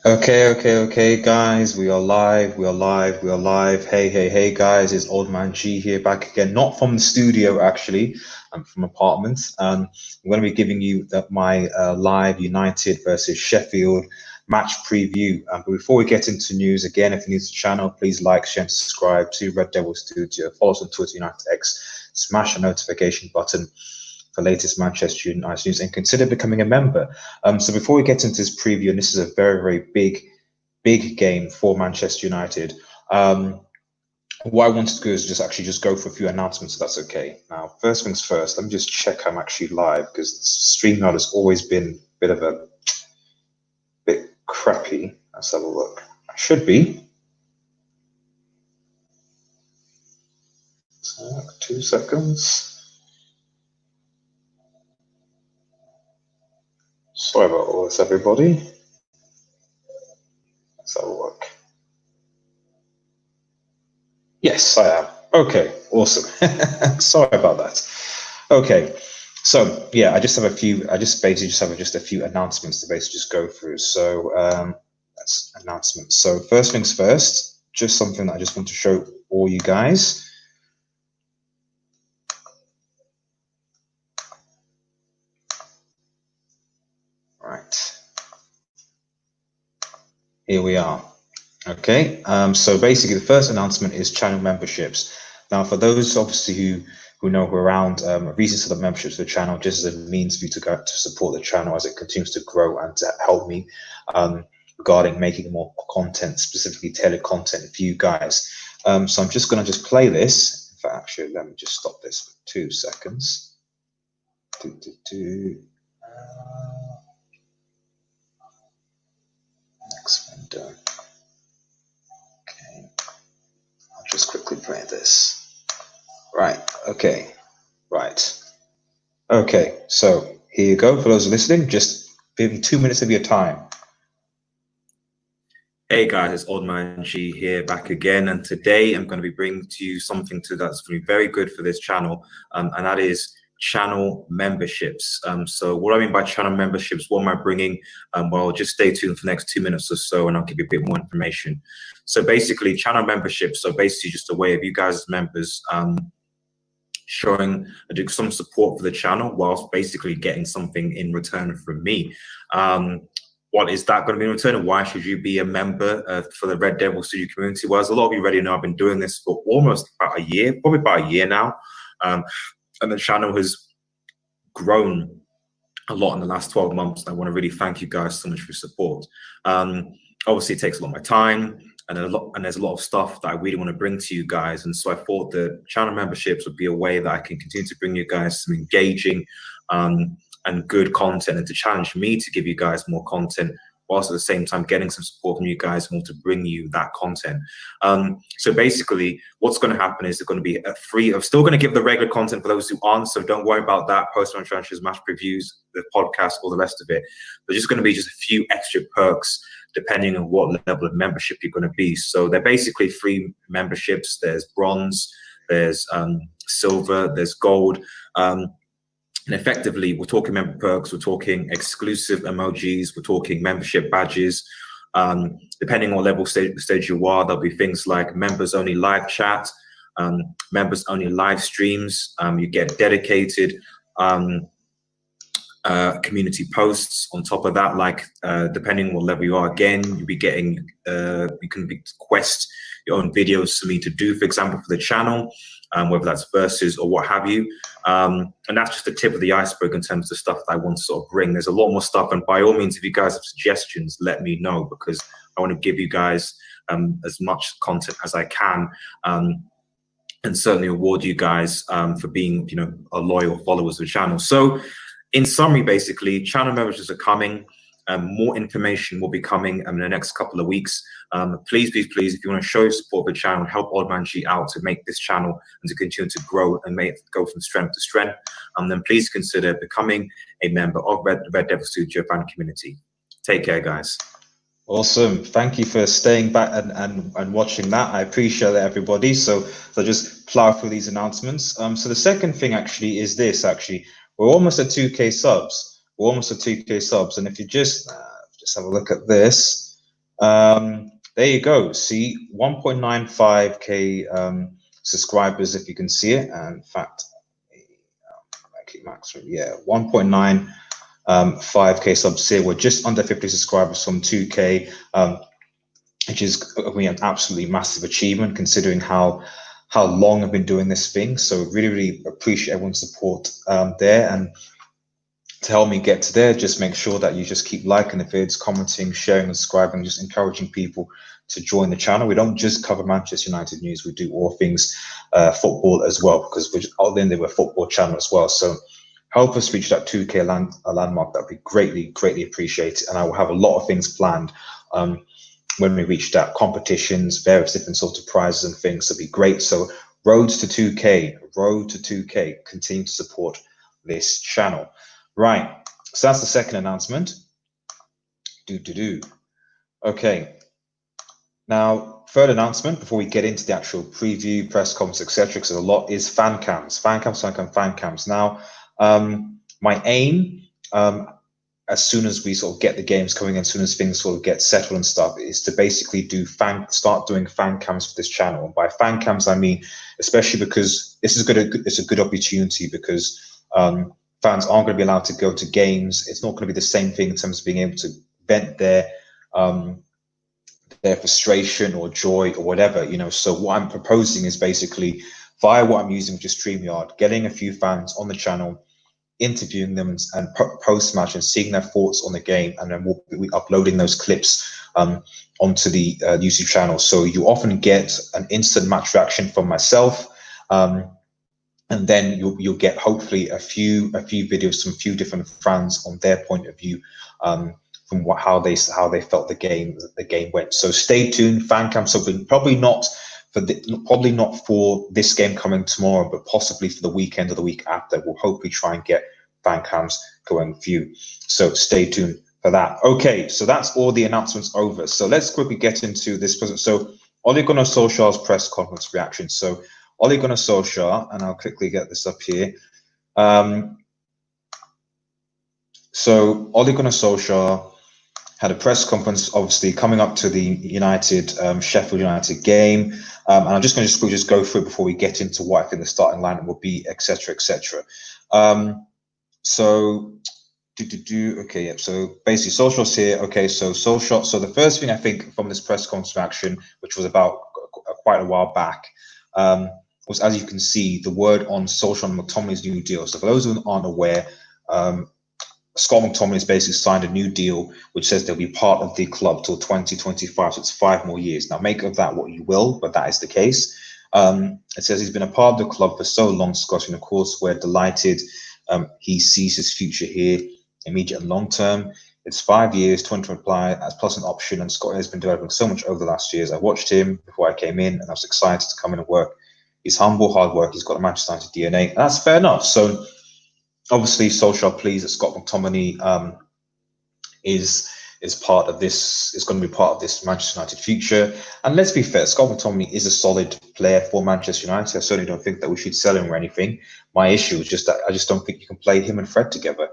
Okay, guys. We are live. We are live. We are live. Hey, guys. It's Old Man G here back again. Not from the studio, actually. I'm from apartments. I'm going to be giving you my live United versus Sheffield match preview. But before we get into news, again, if you're new to the channel, please like, share, and subscribe to Red Devil Studio. Follow us on Twitter, United X. Smash the notification button for latest Manchester United news and consider becoming a member. So before we get into this preview, and this is a very big game for Manchester United. What I wanted to do is just go for a few announcements, if that's okay. Now, first things first, let me just check I'm actually live because StreamYard has always been a bit crappy. Let's have a look. I should be. 2 seconds. Sorry about all this, everybody. Let's have a look. Yes, I am. Okay, awesome. Sorry about that. Okay, so yeah, I just have just a few announcements to basically just go through. So that's announcements. So first things first, just something that I just want to show all you guys. Right. Here we are. Okay, so basically the first announcement is channel memberships. Now, for those obviously who know who are around, reasons for the memberships to the channel, just as a means for you to support the channel as it continues to grow and to help me regarding making more content, specifically tailored content for you guys. So I'm just going to play this. In fact, actually, let me just stop this for 2 seconds. Next window. Okay, I'll just quickly play this. Right. Okay. Right. Okay. So here you go. For those listening, just give me 2 minutes of your time. Hey guys, it's Old Man G here back again, and today I'm going to be bringing to you something that's going to be very good for this channel, and that is channel memberships. So what I mean by channel memberships, what am I bringing? Well, just stay tuned for the next 2 minutes or so, and I'll give you a bit more information. So basically, channel memberships are basically just a way of you guys as members showing some support for the channel whilst basically getting something in return from me. What is that going to be in return, and why should you be a member for the Red Devil Studio community? Well, as a lot of you already know, I've been doing this for almost about a year, probably about a year now, and the channel has grown a lot in the last 12 months. I want to really thank you guys so much for your support. Obviously, it takes a lot of my time, and there's a lot of stuff that I really want to bring to you guys, and so I thought that channel memberships would be a way that I can continue to bring you guys some engaging and good content, and to challenge me to give you guys more content, whilst at the same time getting some support from you guys and want to bring you that content. So basically, what's going to happen is they're going to be I'm still going to give the regular content for those who aren't, so don't worry about that. Post-match transfers, match previews, the podcast, all the rest of it. There's just going to be just a few extra perks depending on what level of membership you're going to be. So they're basically free memberships. There's bronze, there's silver, there's gold. And effectively, we're talking member perks, we're talking exclusive emojis, we're talking membership badges. Depending on level stage you are, there'll be things like members only live chat, members only live streams. You get dedicated community posts on top of that. Like depending on what level you are, again, you'll be getting you can request your own videos for me to do, for example, for the channel. Whether that's versus or what have you. And that's just the tip of the iceberg in terms of the stuff that I want to sort of bring. There's a lot more stuff, and by all means, if you guys have suggestions, let me know, because I want to give you guys as much content as I can, and certainly reward you guys for being, a loyal followers of the channel. So in summary, basically, channel memberships are coming. More information will be coming in the next couple of weeks. Please, if you want to show your support for the channel, help Old Man G out to make this channel and to continue to grow and make it go from strength to strength, then please consider becoming a member of Red Devil Studio fan community. Take care, guys. Awesome. Thank you for staying back and watching that. I appreciate that, everybody. So just plow through these announcements. So the second thing actually is this. Actually, we're almost at 2K subs. We're almost at 2K subs, and if you just have a look at this, There you go. See, 1.95k subscribers, if you can see it. And in fact, max, yeah, 1.95k subs here. We're just under 50 subscribers from 2k, which is, I mean, an absolutely massive achievement considering how long I've been doing this thing. So really, really appreciate everyone's support there. And to help me get to there, just make sure that you just keep liking the vids, commenting, sharing, and subscribing, just encouraging people to join the channel. We don't just cover Manchester United news, we do all things football as well, because we're just, out there, we're a football channel as well. So help us reach that 2k landmark. That'd be greatly appreciated. And I will have a lot of things planned when we reach that, competitions, various different sorts of prizes and things. So it'd be great. So road to 2k, continue to support this channel. Right, so that's the second announcement. Okay, now third announcement before we get into the actual preview, press conference, etc., because a lot is fan cams. Now, my aim, as soon as we sort of get the games coming, as soon as things sort of get settled and stuff, is to basically start doing fan cams for this channel. And by fan cams, I mean especially because this is it's a good opportunity, because fans aren't going to be allowed to go to games. It's not going to be the same thing in terms of being able to vent their frustration or joy or whatever, you know. So what I'm proposing is basically via what I'm using, which is StreamYard, getting a few fans on the channel, interviewing them and post-match and seeing their thoughts on the game, and then we'll be uploading those clips onto the YouTube channel. So you often get an instant match reaction from myself, and then you'll get hopefully a few videos from a few different fans on their point of view, from how they felt the game went. So stay tuned. Fancam, something probably not for this game coming tomorrow, but possibly for the weekend or the week after. We'll hopefully try and get fan cams going for you. So stay tuned for that. Okay, so that's all the announcements over. So let's quickly get into this present. So Ole Gunnar Solskjaer's press conference reaction. So Ole Gunnar Solskjaer, and I'll quickly get this up here. So Ole Gunnar Solskjaer had a press conference, obviously coming up to the Sheffield United game, and I'm just going to just go through it before we get into what I think the starting lineup will be, etc., etc. So okay, yeah. So basically, Solskjaer's here. Okay, so Solskjaer. So the first thing I think from this press conference action, which was about quite a while back, was, as you can see, the word on Solskjaer and McTominay's new deal. So for those who aren't aware, Scott McTominay has basically signed a new deal which says they'll be part of the club till 2025, so it's 5 more years. Now, make of that what you will, but that is the case. It says he's been a part of the club for so long, Scott, and of course, we're delighted he sees his future here, immediate and long term. It's 5 years, 20 reply, plus an option, and Scott has been developing so much over the last years. I watched him before I came in, and I was excited to come in and work. He's humble, hard work, he's got a Manchester United DNA, and that's fair enough. So, obviously, Solskjaer pleased that Scott McTominay is part of this. Is going to be part of this Manchester United future. And let's be fair, Scott McTominay is a solid player for Manchester United. I certainly don't think that we should sell him or anything. My issue is just that I just don't think you can play him and Fred together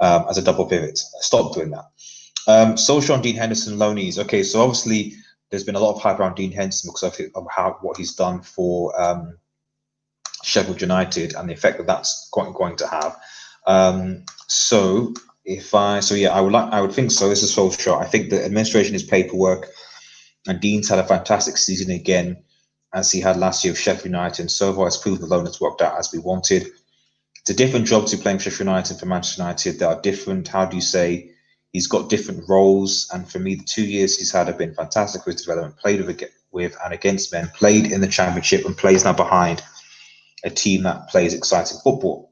as a double pivot. Stop doing that. Solskjaer and Dean Henderson loanees. Okay, so obviously there's been a lot of hype around Dean Henderson because of what he's done for Sheffield United and the effect that that's going to have. I would think so. This is Solskjaer. I think the administration is paperwork, and Dean's had a fantastic season again, as he had last year with Sheffield United, and so far it's proven the loan has worked out as we wanted. It's a different job to playing Sheffield United for Manchester United. They are different. How do you say? He's got different roles, and for me, the 2 years he's had have been fantastic for his development. Played with and against men, played in the Championship, and plays now behind a team that plays exciting football.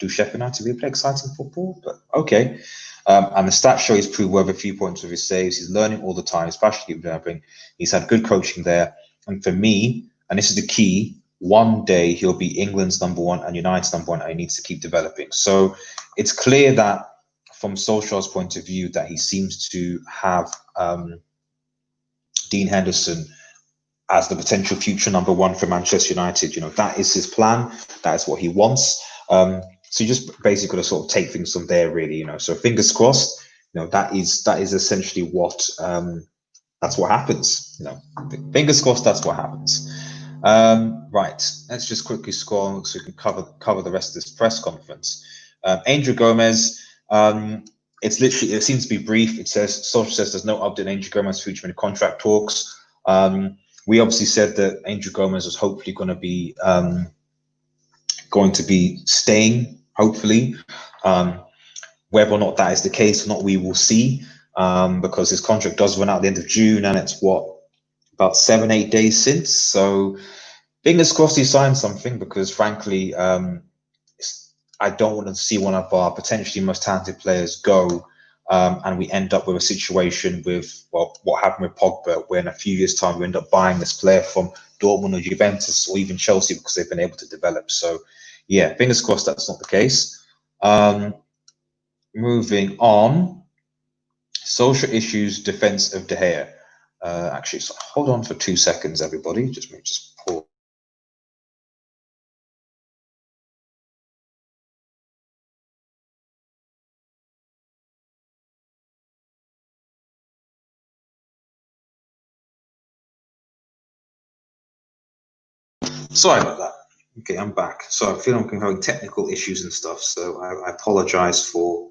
Do Sheffield United really play exciting football? But okay. And the stats show he's proved worth a few points with his saves. He's learning all the time, especially developing. He's had good coaching there. And for me, and this is the key, one day he'll be England's #1 and United's #1, and he needs to keep developing. So it's clear that from Solskjaer's point of view that he seems to have Dean Henderson as the potential future #1 for Manchester United. You know, that is his plan. That is what he wants. So you just basically got to sort of take things from there, really. You know, so fingers crossed. You know, that is essentially what that's what happens. Fingers crossed that's what happens. Right, let's just quickly scroll on so we can cover the rest of this press conference. Angel Gomez, it seems to be brief. It says Solskjaer says there's no update on Angel Gomez future in contract talks. We obviously said that Angel Gomez was hopefully going to be staying, hopefully. Whether or not that is the case or not, we will see, because his contract does run out at the end of June, and it's about 7-8 days since. So fingers crossed he signs something, because frankly, I don't want to see one of our potentially most talented players go, and we end up with a situation with, well, what happened with Pogba, where in a few years' time we end up buying this player from Dortmund or Juventus or even Chelsea because they've been able to develop. So, yeah, fingers crossed that's not the case. Moving on, social issues, defense of De Gea. Actually, so hold on for 2 seconds, everybody. Just pause. Sorry about that. Okay, I'm back. So I feel I'm having technical issues and stuff. So I apologize for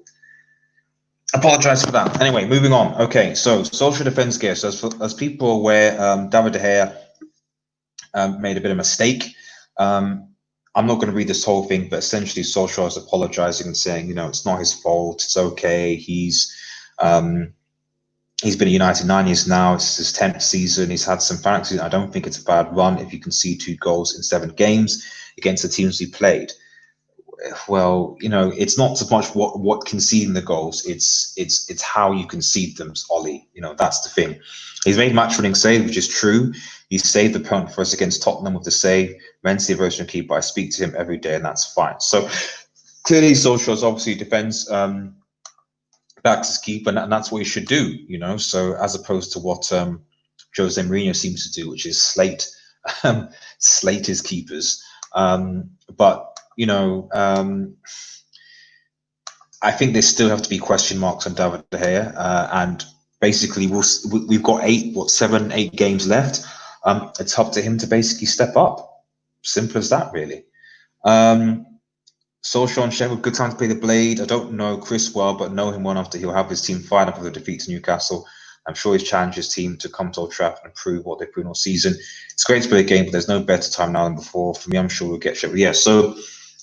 that. Anyway, moving on. Okay, so social defense gear. So as people are aware, David De Gea made a bit of a mistake. I'm not going to read this whole thing, but essentially Solskjaer is apologizing and saying, it's not his fault. It's okay. He's been at United 9 years now. It's his 10th season. He's had some fantasy. I don't think it's a bad run if you can see 2 goals in 7 games against the teams he played. Well, it's not so much what conceding the goals. It's how you concede them, Ollie. That's the thing. He's made match-winning save, which is true. He saved the point for us against Tottenham with the save. Renzi, the version keeper, I speak to him every day, and that's fine. So clearly, Solskjaer obviously defends backs his keeper, and that's what he should do. So as opposed to what Jose Mourinho seems to do, which is slate his keepers. But I think there still have to be question marks on David De Gea, and basically we've got 7, 8 games left. It's up to him to basically step up. Simple as that, really. Solskjaer and Sheffield, good time to play the blade. I don't know Chris well, but know him well enough that he'll have his team fired up with a defeat to Newcastle. I'm sure he's challenged his team to come to Old Trafford and prove what they've proven all season. It's great to play a game, but there's no better time now than before. For me, I'm sure we'll get Sheffield. Yeah, so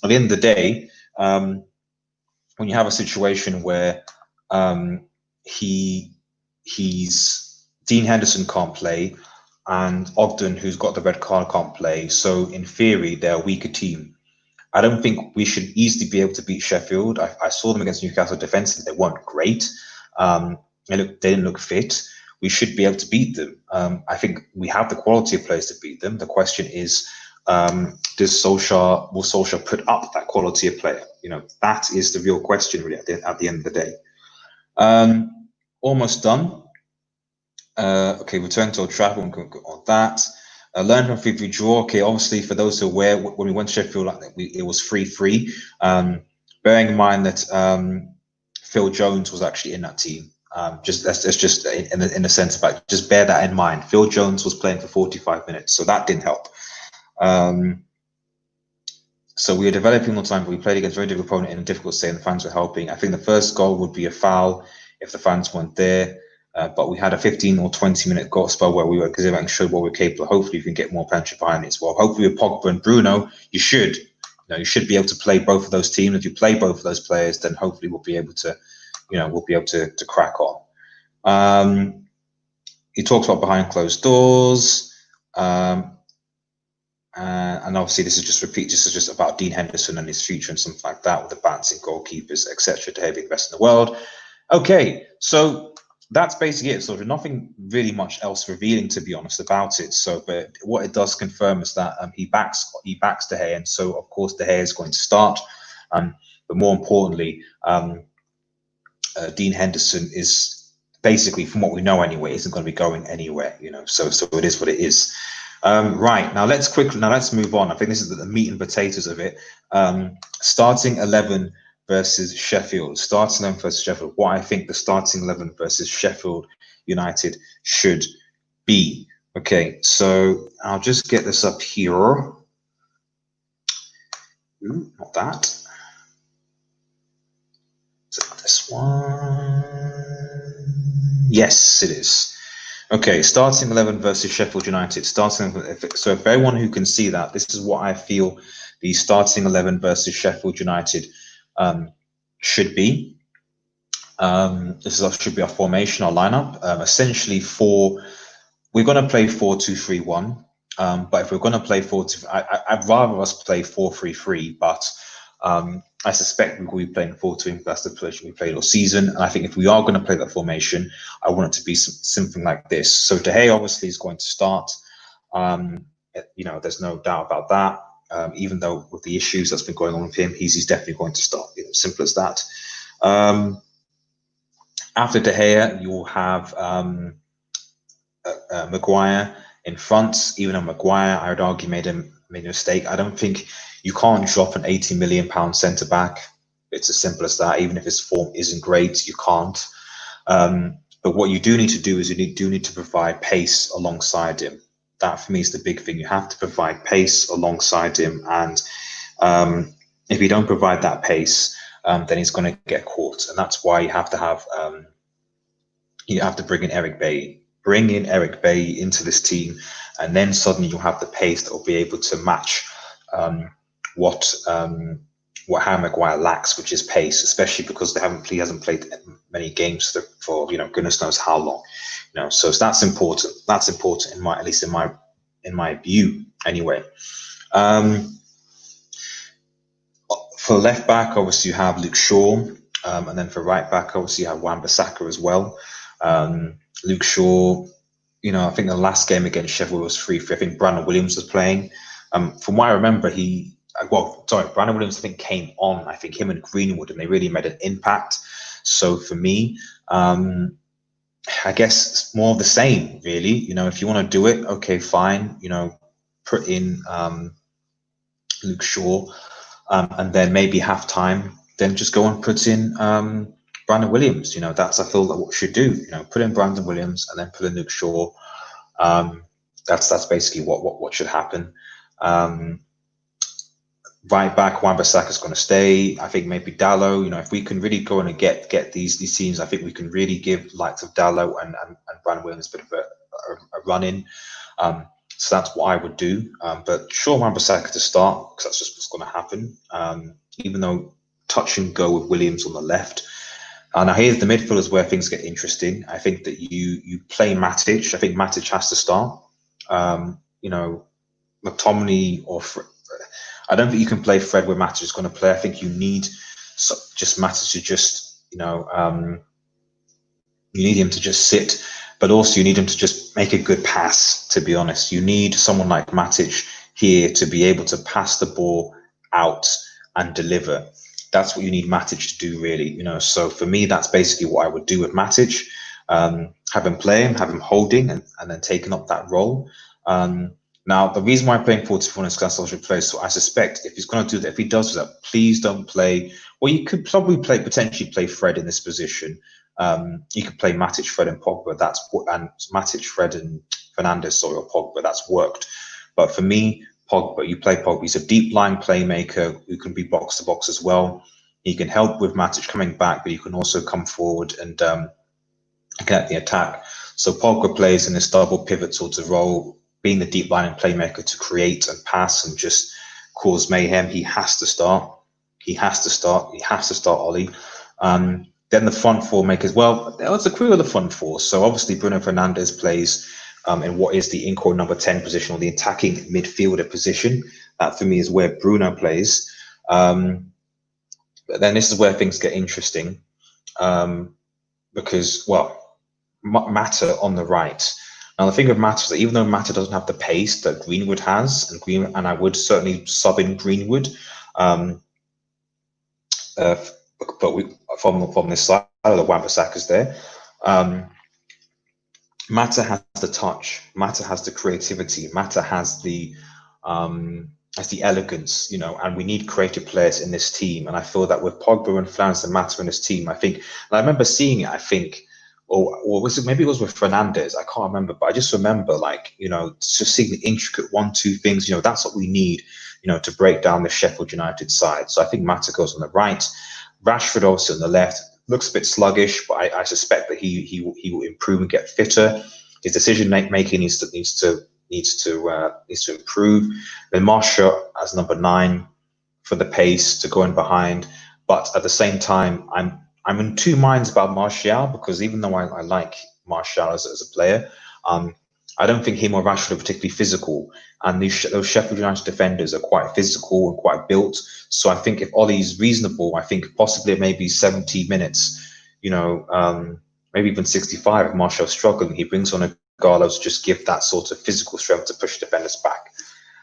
at the end of the day, when you have a situation where Dean Henderson can't play and Ogden, who's got the red card, can't play, so in theory, they're a weaker team. I don't think we should easily be able to beat Sheffield. I saw them against Newcastle defensively. They weren't great. They didn't look fit. We should be able to beat them. I think we have the quality of players to beat them. The question is, will Solskjaer put up that quality of player? That is the real question, really, at the end of the day. Almost done. Okay, return to Old Trafford. We'll go on that. Learn from 3-3 draw. Okay, obviously, for those who are aware, when we went to Sheffield, it was 3-3. Bearing in mind that Phil Jones was actually in that team. Let's just in a sense about, just bear that in mind. Phil Jones was playing for 45 minutes, so that didn't help. So we were developing all the time, but we played against a very difficult opponent in a difficult state, and the fans were helping. I think the first goal would be a foul if the fans weren't there. But we had a 15 or 20-minute goal spell where we were exhibiting, showed what we're capable. Hopefully, we can get more penalty behind it as well. Hopefully, with Pogba and Bruno, you should be able to play both of those teams. If you play both of those players, then hopefully we'll be able to, to crack on. He talks about behind closed doors, and obviously this is just about Dean Henderson and his future and something like that, with the balancing goalkeepers, etc. To having the best in the world. Okay, so that's basically it. So there's nothing really much else revealing, to be honest, about it. So, but what it does confirm is that he backs De Gea, and so of course De Gea is going to start. But more importantly, Dean Henderson is basically, from what we know anyway, isn't going to be going anywhere. So it is what it is. Right, now let's move on. I think this is the meat and potatoes of it. Starting 11 versus Sheffield. Starting 11 versus Sheffield. What I think the starting 11 versus Sheffield United should be. Okay, so I'll just get this up here. Ooh, not that. Is it this one? Yes, it is. Okay, starting 11 versus Sheffield United. So for everyone who can see that, this is what I feel the starting 11 versus Sheffield United should be. Should be our formation, our lineup. Essentially, we're going to play 4-2-3-1. But if we're going to play 4-2, I'd rather us play 4-3-3. But I suspect we will be playing 4-2. That's the position we played all season. And I think if we are going to play that formation, I want it to be something like this. So De Gea obviously is going to start. There's no doubt about that. Even though with the issues that's been going on with him, he's definitely going to start. Simple as that. After De Gea, you'll have Maguire in front. Even though Maguire, I would argue, made a mistake. I don't think you can't drop an £80 million centre back. It's as simple as that. Even if his form isn't great, you can't. But what you do need to do is you do need to provide pace alongside him. That for me is the big thing. You have to provide pace alongside him, and if you don't provide that pace, then he's going to get caught, and that's why you have to bring in Eric Bailly. Bring in Eric Bailly into this team, and then suddenly you'll have the pace that will be able to match what Harry Maguire lacks, which is pace, especially because he hasn't played many games for goodness knows how long. So that's important. That's important in my view, anyway. For left back, obviously you have Luke Shaw, and then for right back, obviously you have Wan-Bissaka as well. Luke Shaw, I think the last game against Sheffield was 3-3. I think Brandon Williams was playing. From what I remember, Brandon Williams, I think, came on. I think him and Greenwood, and they really made an impact. So for me, I guess it's more of the same, really. If you want to do it, okay, fine. Put in Luke Shaw, and then maybe half time, then just go and put in Brandon Williams. That's, I feel, that what we should do. Put in Brandon Williams and then put in Luke Shaw. That's basically what should happen. Right back, Wan-Bissaka is going to stay. I think maybe Dalot. If we can really go in and get these teams, I think we can really give likes of Dalot and Brandon Williams a bit of a run in. So that's what I would do. But sure, Wan-Bissaka to start, because that's just what's going to happen. Even though touch and go with Williams on the left. Now here's the midfielders where things get interesting. I think that you play Matic. I think Matic has to start. McTominay or I don't think you can play Fred where Matic is going to play. I think you need just Matic to just you need him to just sit, but also you need him to just make a good pass. To be honest, you need someone like Matic here to be able to pass the ball out and deliver. That's what you need Matic to do, really. So for me, that's basically what I would do with Matic. Have him play him, have him holding, and then taking up that role. Now, the reason why I'm playing 4-4 is because Solskjaer plays. So I suspect if he's going to do that, if he does that, please don't play. Well, you could probably potentially play Fred in this position. You could play Matic, Fred, and Pogba. And Matic, Fred, and Fernandes or Pogba. That's worked. But for me, Pogba, you play Pogba. He's a deep line playmaker who can be box to box as well. He can help with Matic coming back, but he can also come forward and get the attack. So Pogba plays in this double pivot sort of role, being the deep line and playmaker to create and pass and just cause mayhem. He has to start. He has to start, Ollie. Then the front four makers, well, there's a crew of the front four. So obviously Bruno Fernandes plays in what is the in-core number 10 position, or the attacking midfielder position. That for me is where Bruno plays. But then this is where things get interesting, because, well, Mata on the right. Now the thing with Mata is that even though Mata doesn't have the pace that Greenwood has, and I would certainly sub in Greenwood, but from this side, the Wan-Bissaka's there. Mata has the touch. Mata has the creativity. Mata has the elegance, and we need creative players in this team. And I feel that with Pogba and Fernandes and Mata in this team, I remember seeing it, or was it, maybe it was with Fernandes? I can't remember, but I just remember, like, just seeing the intricate 1-2 things. That's what we need, to break down the Sheffield United side. So I think Mata goes on the right, Rashford also on the left. Looks a bit sluggish, but I suspect that he will improve and get fitter. His decision making needs to improve. Then Martial as number 9 for the pace to go in behind. But at the same time, I'm in two minds about Martial, because even though I like Martial as a player, I don't think him or Rashford are particularly physical. And those Sheffield United defenders are quite physical and quite built. So I think if Ollie's reasonable, I think possibly maybe 70 minutes, maybe even 65 if Martial's struggling, he brings on a Gallo to just give that sort of physical strength to push defenders back.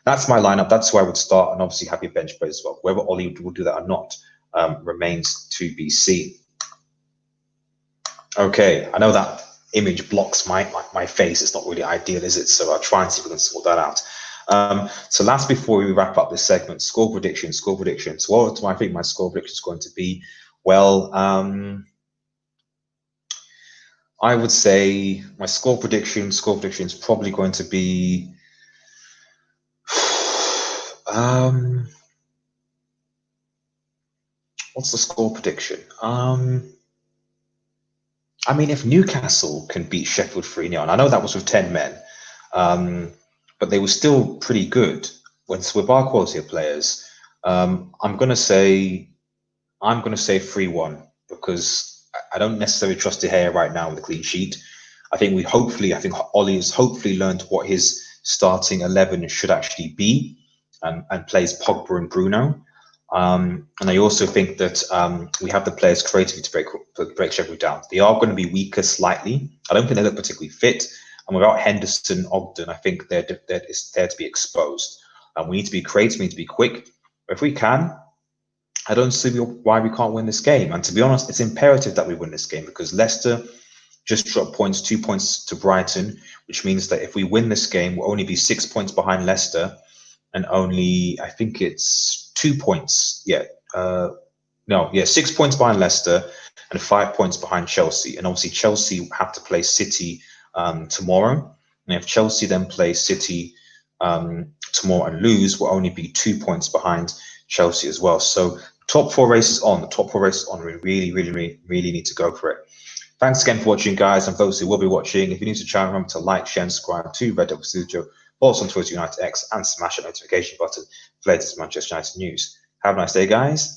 That's my lineup. That's where I would start, and obviously have your bench players as well. Whether Ollie will do that or not remains to be seen. Okay, I know that image blocks my face. It's not really ideal, is it? So I'll try and see if we can sort that out. So last, before we wrap up this segment, score predictions. What do I think my score prediction is going to be? Well, I would say my score prediction is probably going to be what's the score prediction? I mean, if Newcastle can beat Sheffield 3-0, and I know that was with 10 men, but they were still pretty good with our quality of players. I'm going to say 3-1, because I don't necessarily trust De Gea right now with a clean sheet. I think Ollie has hopefully learned what his starting 11 should actually be, and plays Pogba and Bruno. And I also think that we have the players creatively to break Sheffield down. They are going to be weaker slightly. I don't think they look particularly fit. And without Henderson, Ogden, I think they're there to be exposed. And we need to be creative, we need to be quick. But if we can, I don't see why we can't win this game. And to be honest, it's imperative that we win this game, because Leicester just dropped 2 points to Brighton, which means that if we win this game, we'll only be 6 points behind Leicester, and only, I think it's 2 points. 6 points behind Leicester and 5 points behind Chelsea. And obviously Chelsea have to play City tomorrow. And if Chelsea then play City tomorrow and lose, we'll only be 2 points behind Chelsea as well. So top four races on. We really need to go for it. Thanks again for watching, guys, and those who will be watching. If you're new to the channel, remember to like, share, and subscribe to Red Devil Studio. Follow us on Twitter, United X, and smash the notification button for latest Manchester United news. Have a nice day, guys.